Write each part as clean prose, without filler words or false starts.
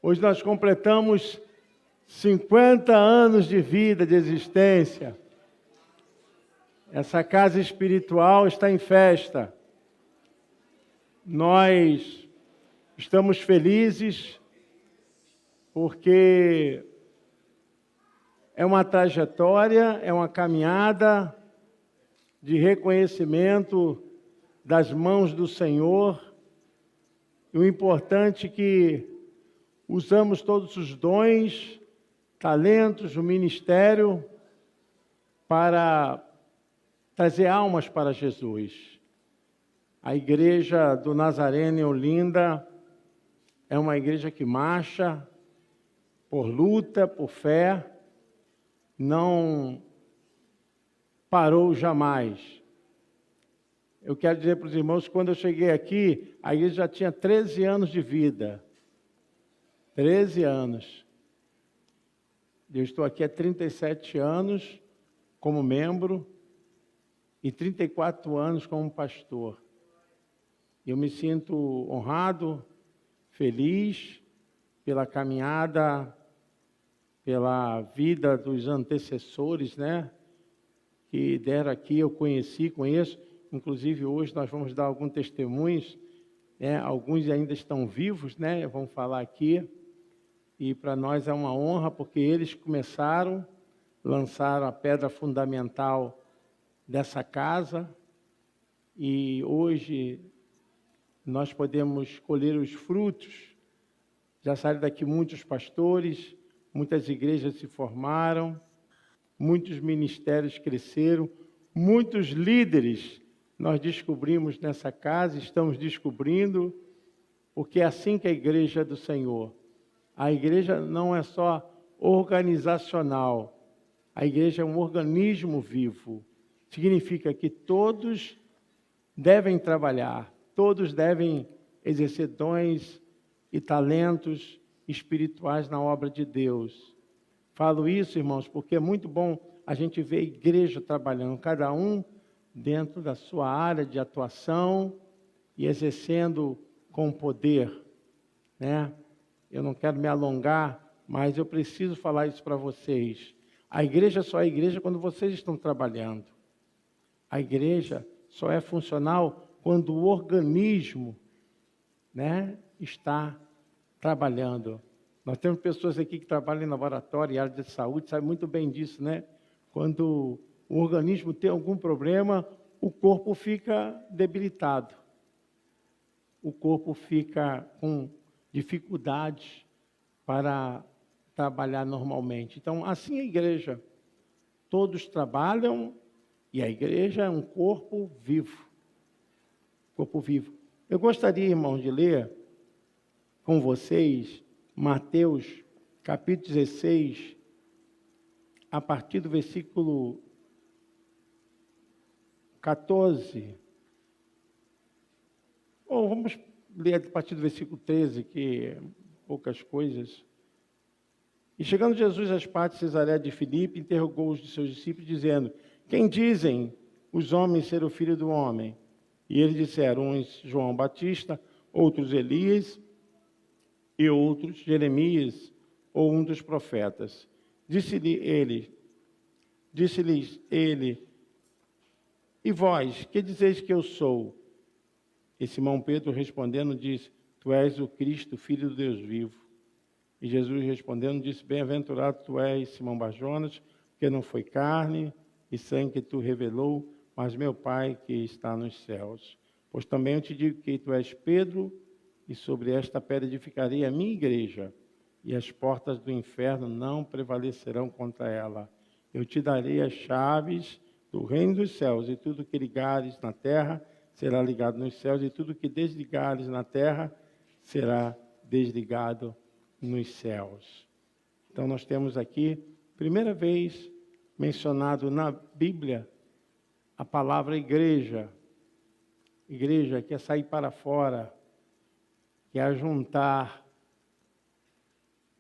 Hoje nós completamos 50 anos de vida, de existência. Essa casa espiritual está em festa. Nós estamos felizes porque é uma trajetória, é uma caminhada de reconhecimento das mãos do Senhor. E o importante é que usamos todos os dons, talentos, o ministério para trazer almas para Jesus. A igreja do Nazareno em Olinda é uma igreja que marcha por luta, por fé, não parou jamais. Eu quero dizer para os irmãos que quando eu cheguei aqui, a igreja já tinha 13 anos de vida. 13 anos. Eu estou aqui há 37 anos como membro e 34 anos como pastor. Eu me sinto honrado, feliz pela caminhada, pela vida dos antecessores, né? Que deram aqui, eu conheço. Inclusive hoje nós vamos dar alguns testemunhos, né? Alguns ainda estão vivos, né? Vamos falar aqui. E para nós é uma honra, porque eles começaram, lançaram a pedra fundamental dessa casa, e hoje nós podemos colher os frutos. Já saíram daqui muitos pastores, muitas igrejas se formaram, muitos ministérios cresceram, muitos líderes nós descobrimos nessa casa, estamos descobrindo, porque é assim que a igreja é do Senhor. A igreja não é só organizacional, a igreja é um organismo vivo. Significa que todos devem trabalhar, todos devem exercer dons e talentos espirituais na obra de Deus. Falo isso, irmãos, porque é muito bom a gente ver a igreja trabalhando, cada um dentro da sua área de atuação e exercendo com poder, né? Eu não quero me alongar, mas eu preciso falar isso para vocês. A igreja só é igreja quando vocês estão trabalhando. A igreja só é funcional quando o organismo, né, está trabalhando. Nós temos pessoas aqui que trabalham em laboratório e área de saúde, sabem muito bem disso, né? Quando o organismo tem algum problema, o corpo fica debilitado. O corpo fica com dificuldades para trabalhar normalmente. Então, assim é a igreja. Todos trabalham e a igreja é um corpo vivo. Corpo vivo. Eu gostaria, irmãos, de ler com vocês Mateus, capítulo 16, a partir do versículo 14. Ou vamos ler a partir do versículo 13, que é poucas coisas. E chegando Jesus às partes de Cesareia de Filipe, interrogou os de seus discípulos, dizendo: quem dizem os homens ser o Filho do Homem? E eles disseram, uns João Batista, outros Elias, e outros Jeremias, ou um dos profetas. Disse-lhes ele, e vós, que dizeis que eu sou? E Simão Pedro respondendo disse: tu és o Cristo, Filho do Deus vivo. E Jesus respondendo disse: bem-aventurado tu és, Simão Barjonas, porque não foi carne e sangue que tu revelou, mas meu Pai que está nos céus. Pois também eu te digo que tu és Pedro, e sobre esta pedra edificarei a minha igreja, e as portas do inferno não prevalecerão contra ela. Eu te darei as chaves do reino dos céus, e tudo que ligares na terra será ligado nos céus, e tudo que desligares na terra será desligado nos céus. Então nós temos aqui, primeira vez mencionado na Bíblia, a palavra igreja. Igreja que é sair para fora, que é ajuntar.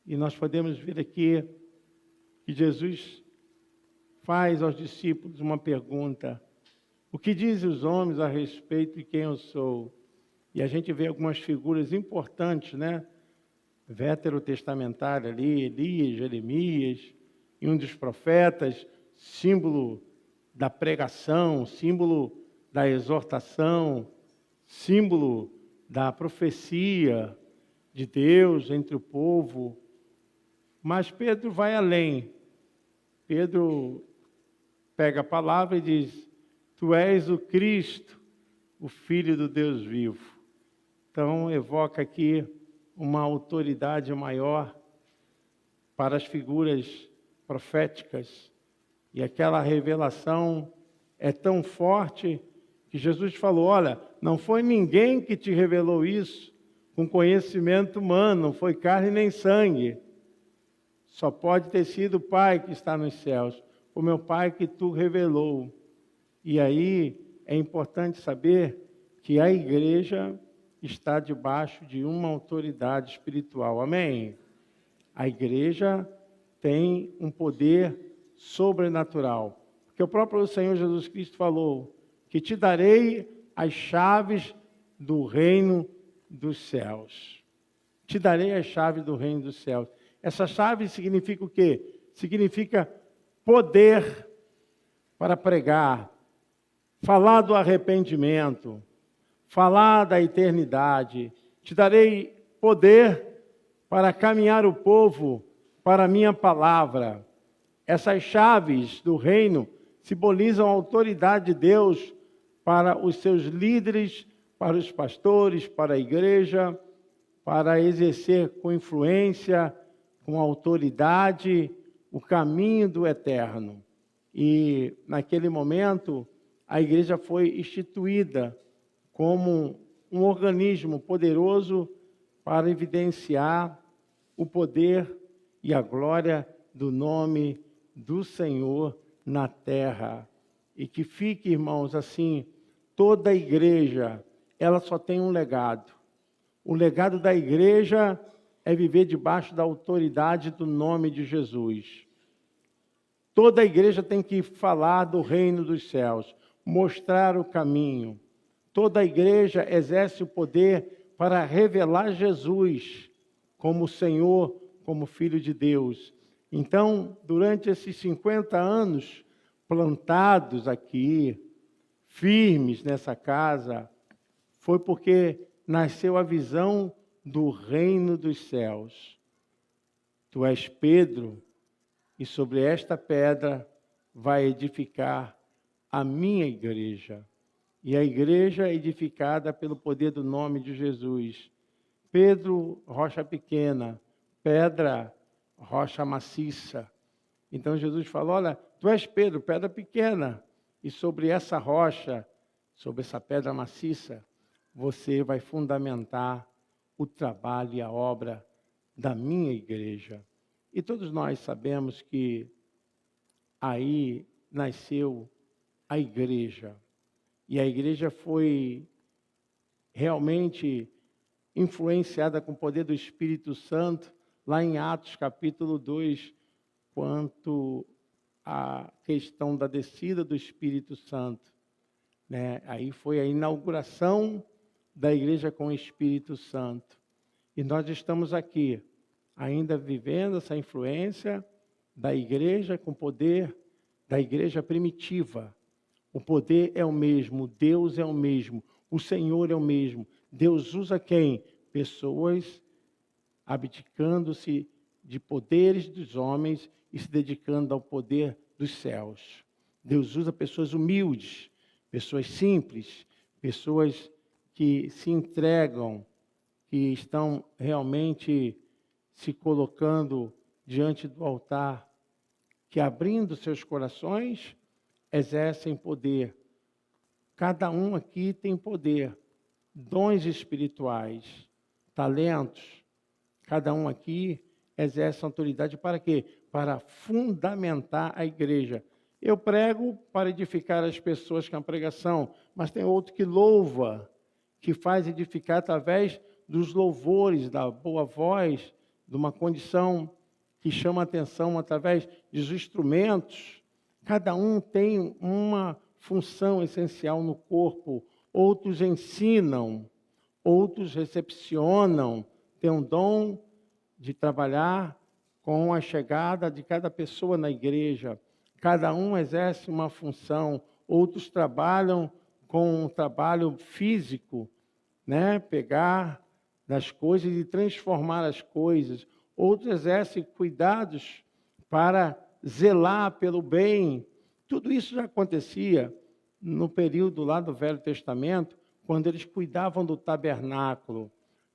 E nós podemos ver aqui que Jesus faz aos discípulos uma pergunta: o que dizem os homens a respeito de quem eu sou? E a gente vê algumas figuras importantes, né? veterotestamentária ali, Elias, Jeremias, e um dos profetas, símbolo da pregação, símbolo da exortação, símbolo da profecia de Deus entre o povo. Mas Pedro vai além. Pedro pega a palavra e diz: Tu és o Cristo, o Filho do Deus vivo. Então, evoca aqui uma autoridade maior para as figuras proféticas. E aquela revelação é tão forte que Jesus falou: olha, não foi ninguém que te revelou isso com conhecimento humano, não foi carne nem sangue. Só pode ter sido o Pai que está nos céus, o meu Pai que tu revelou. E aí é importante saber que a igreja está debaixo de uma autoridade espiritual. Amém? A igreja tem um poder sobrenatural. Porque o próprio Senhor Jesus Cristo falou que te darei as chaves do reino dos céus. Te darei as chaves do reino dos céus. Essa chave significa o quê? Significa poder para pregar, falar do arrependimento, falar da eternidade. Te darei poder para caminhar o povo para a minha palavra. Essas chaves do reino simbolizam a autoridade de Deus para os seus líderes, para os pastores, para a igreja, para exercer com influência, com autoridade, o caminho do eterno. E naquele momento, a igreja foi instituída como um organismo poderoso para evidenciar o poder e a glória do nome do Senhor na terra. E que fique, irmãos, assim, toda a igreja, ela só tem um legado. O legado da igreja é viver debaixo da autoridade do nome de Jesus. Toda a igreja tem que falar do reino dos céus, mostrar o caminho. Toda a igreja exerce o poder para revelar Jesus como Senhor, como Filho de Deus. Então, durante esses 50 anos plantados aqui, firmes nessa casa, foi porque nasceu a visão do reino dos céus. Tu és Pedro, e sobre esta pedra vai edificar a minha igreja. E a igreja é edificada pelo poder do nome de Jesus. Pedro, rocha pequena, pedra, rocha maciça. Então Jesus falou: olha, tu és Pedro, pedra pequena, e sobre essa rocha, sobre essa pedra maciça, você vai fundamentar o trabalho e a obra da minha igreja. E todos nós sabemos que aí nasceu a igreja. E a igreja foi realmente influenciada com o poder do Espírito Santo, lá em Atos capítulo 2, quanto à questão da descida do Espírito Santo. Aí foi a inauguração da igreja com o Espírito Santo. E nós estamos aqui, ainda vivendo essa influência da igreja com o poder da igreja primitiva. O poder é o mesmo, Deus é o mesmo, o Senhor é o mesmo. Deus usa quem? Pessoas abdicando-se de poderes dos homens e se dedicando ao poder dos céus. Deus usa pessoas humildes, pessoas simples, pessoas que se entregam, que estão realmente se colocando diante do altar, que abrindo seus corações, exercem poder. Cada um aqui tem poder, dons espirituais, talentos. Cada um aqui exerce autoridade para quê? Para fundamentar a igreja. Eu prego para edificar as pessoas com a pregação, mas tem outro que louva, que faz edificar através dos louvores, da boa voz, de uma condição que chama a atenção através dos instrumentos. Cada um tem uma função essencial no corpo. Outros ensinam, outros recepcionam, tem um dom de trabalhar com a chegada de cada pessoa na igreja. Cada um exerce uma função, outros trabalham com um trabalho físico, né? Pegar das coisas e transformar as coisas. Outros exercem cuidados para zelar pelo bem. Tudo isso já acontecia no período lá do Velho Testamento, quando eles cuidavam do tabernáculo.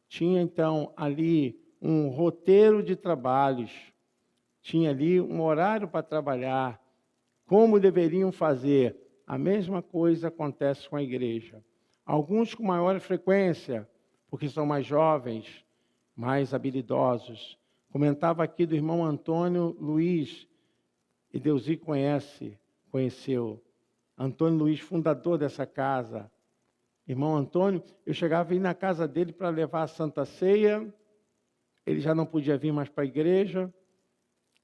Tinha então ali um roteiro de trabalhos, tinha ali um horário para trabalhar, como deveriam fazer. A mesma coisa acontece com a igreja. Alguns com maior frequência, porque são mais jovens, mais habilidosos. Comentava aqui do irmão Antônio Luiz, e Deusi conheceu. Antônio Luiz, fundador dessa casa. Irmão Antônio, eu chegava a ir na casa dele para levar a Santa Ceia, ele já não podia vir mais para a igreja,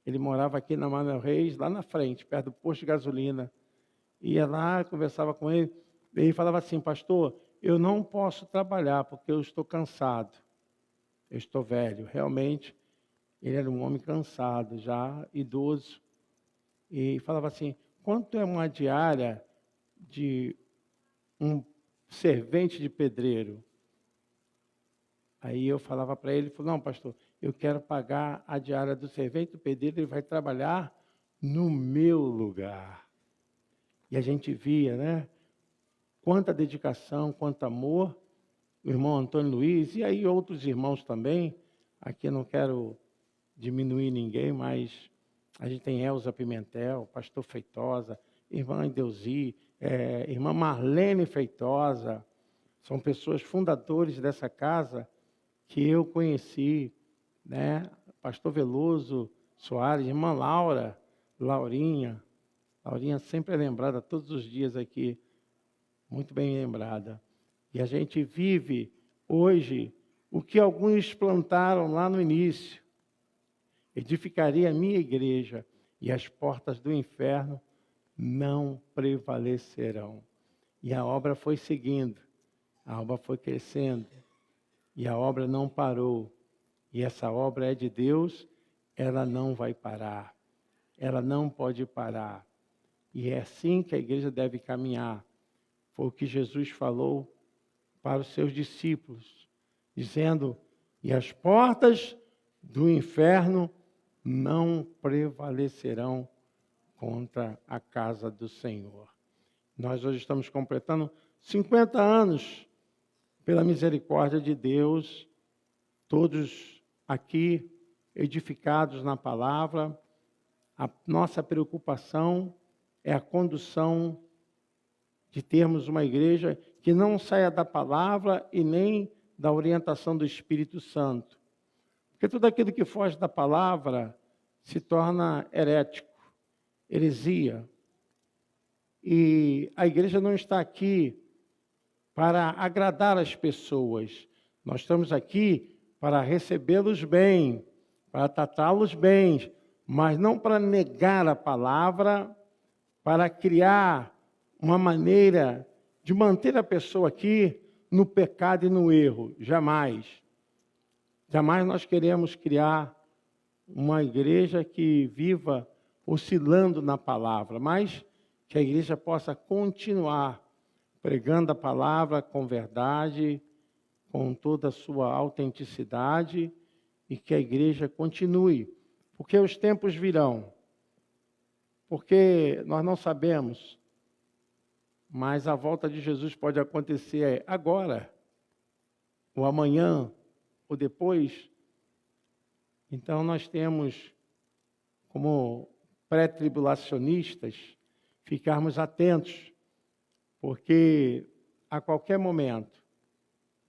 ele morava aqui na Manuel Reis, lá na frente, perto do posto de gasolina. Ia lá, conversava com ele, ele falava assim: pastor, eu não posso trabalhar porque eu estou cansado, eu estou velho. Realmente, ele era um homem cansado, já idoso, e falava assim: quanto é uma diária de um servente de pedreiro? Aí eu falava para ele, falou: não, pastor, eu quero pagar a diária do servente do pedreiro, ele vai trabalhar no meu lugar. E a gente via, né? Quanta dedicação, quanto amor. O irmão Antônio Luiz, e aí outros irmãos também. Aqui eu não quero diminuir ninguém, mas a gente tem Elza Pimentel, pastor Feitosa, irmã Deusi, irmã Marlene Feitosa. São pessoas fundadores dessa casa que eu conheci, né? Pastor Veloso Soares, irmã Laura, Laurinha sempre é lembrada todos os dias aqui, muito bem lembrada. E a gente vive hoje o que alguns plantaram lá no início. Edificaria a minha igreja e as portas do inferno não prevalecerão. E a obra foi seguindo, a obra foi crescendo, e a obra não parou. E essa obra é de Deus, ela não vai parar, ela não pode parar. E é assim que a igreja deve caminhar. Foi o que Jesus falou para os seus discípulos, dizendo: e as portas do inferno não prevalecerão contra a casa do Senhor. Nós hoje estamos completando 50 anos, pela misericórdia de Deus, todos aqui edificados na palavra. A nossa preocupação é a condução de termos uma igreja que não saia da palavra e nem da orientação do Espírito Santo. Porque tudo aquilo que foge da palavra se torna herético, heresia. E a igreja não está aqui para agradar as pessoas. Nós estamos aqui para recebê-los bem, para tratá-los bem, mas não para negar a palavra, para criar uma maneira de manter a pessoa aqui no pecado e no erro. Jamais. Jamais nós queremos criar uma igreja que viva oscilando na palavra, mas que a igreja possa continuar pregando a palavra com verdade, com toda a sua autenticidade, e que a igreja continue, porque os tempos virão, porque nós não sabemos, mas a volta de Jesus pode acontecer agora, ou amanhã, ou depois. Então nós temos, como pré-tribulacionistas, ficarmos atentos, porque a qualquer momento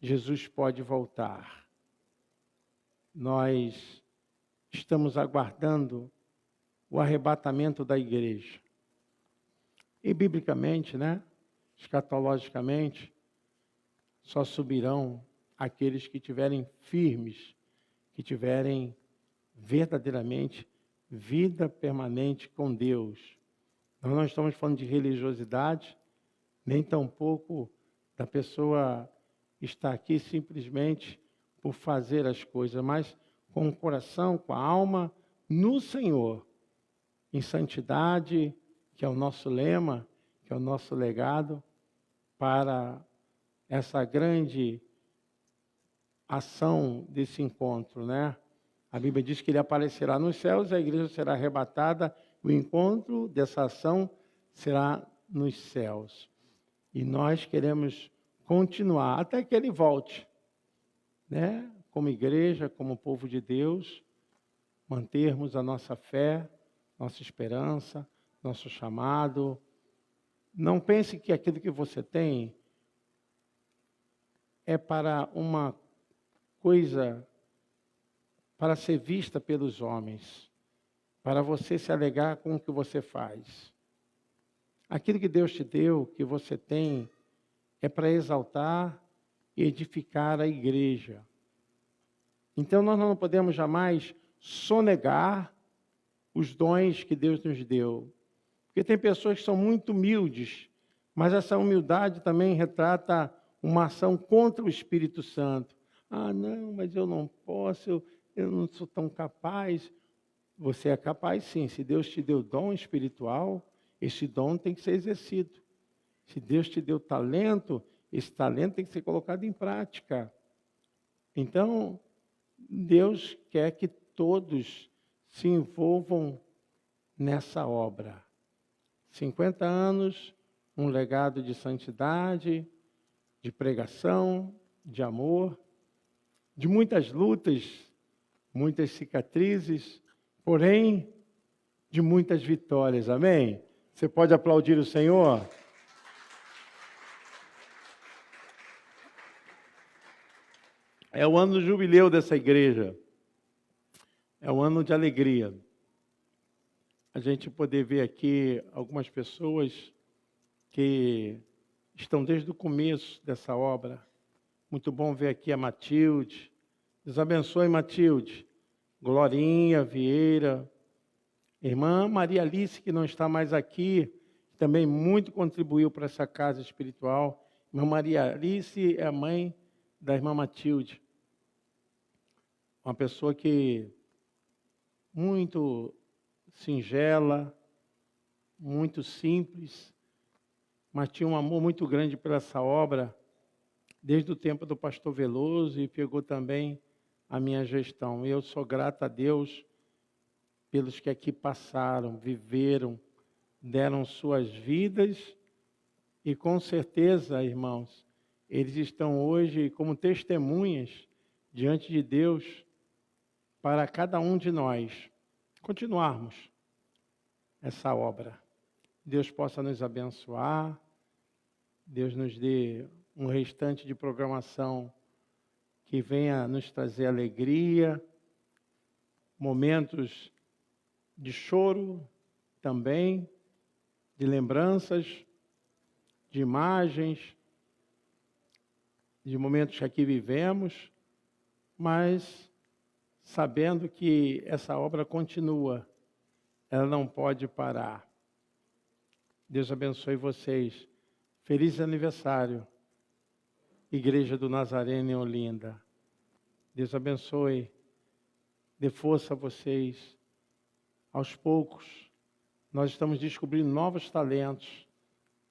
Jesus pode voltar. Nós estamos aguardando o arrebatamento da igreja. E biblicamente, né, escatologicamente, só subirão aqueles que estiverem firmes, que tiverem verdadeiramente vida permanente com Deus. Nós não estamos falando de religiosidade, nem tampouco da pessoa estar aqui simplesmente por fazer as coisas, mas com o coração, com a alma, no Senhor, em santidade, que é o nosso lema, que é o nosso legado, para essa grande ação desse encontro, né? A Bíblia diz que ele aparecerá nos céus, a igreja será arrebatada, o encontro dessa ação será nos céus. E nós queremos continuar até que ele volte, né? Como igreja, como povo de Deus, mantermos a nossa fé, nossa esperança, nosso chamado. Não pense que aquilo que você tem é para uma coisa para ser vista pelos homens, para você se alegar com o que você faz. Aquilo que Deus te deu, que você tem, é para exaltar e edificar a igreja. Então nós não podemos jamais sonegar os dons que Deus nos deu. Porque tem pessoas que são muito humildes, mas essa humildade também retrata uma ação contra o Espírito Santo. Ah, não, mas eu não posso, eu não sou tão capaz. Você é capaz sim, se Deus te deu dom espiritual, esse dom tem que ser exercido. Se Deus te deu talento, esse talento tem que ser colocado em prática. Então, Deus quer que todos se envolvam nessa obra. 50 anos, um legado de santidade, de pregação, de amor, de muitas lutas, muitas cicatrizes, porém, de muitas vitórias. Amém? Você pode aplaudir o Senhor? É o ano do jubileu dessa igreja. É um ano de alegria. A gente poder ver aqui algumas pessoas que estão desde o começo dessa obra. Muito bom ver aqui a Matilde. Deus abençoe, Matilde. Glorinha Vieira. Irmã Maria Alice, que não está mais aqui, também muito contribuiu para essa casa espiritual. Irmã Maria Alice é a mãe da irmã Matilde. Uma pessoa que muito singela, muito simples, mas tinha um amor muito grande por essa obra, desde o tempo do pastor Veloso, e pegou também a minha gestão. Eu sou grato a Deus pelos que aqui passaram, viveram, deram suas vidas, e com certeza, irmãos, eles estão hoje como testemunhas diante de Deus para cada um de nós continuarmos essa obra. Deus possa nos abençoar, Deus nos dê um restante de programação que venha nos trazer alegria, momentos de choro também, de lembranças, de imagens, de momentos que aqui vivemos, mas sabendo que essa obra continua, ela não pode parar. Deus abençoe vocês. Feliz aniversário, Igreja do Nazareno em Olinda. Deus abençoe, dê força a vocês. Aos poucos, nós estamos descobrindo novos talentos,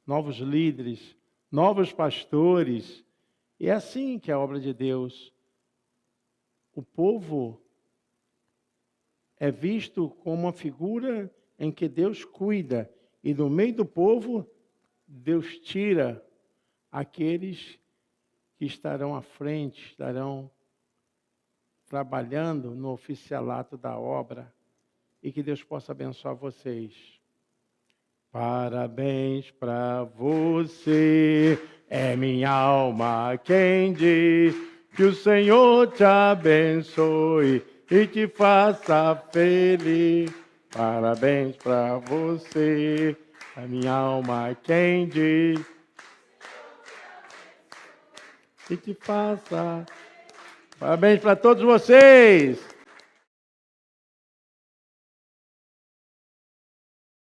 novos líderes, novos pastores. E é assim que é a obra de Deus. O povo é visto como uma figura em que Deus cuida. E no meio do povo, Deus tira aqueles que estarão à frente, estarão trabalhando no oficialato da obra. E que Deus possa abençoar vocês. Parabéns para você, é minha alma quem diz que o Senhor te abençoe e te faça feliz. Parabéns para você, a minha alma quem diz e te faça. Parabéns para todos vocês.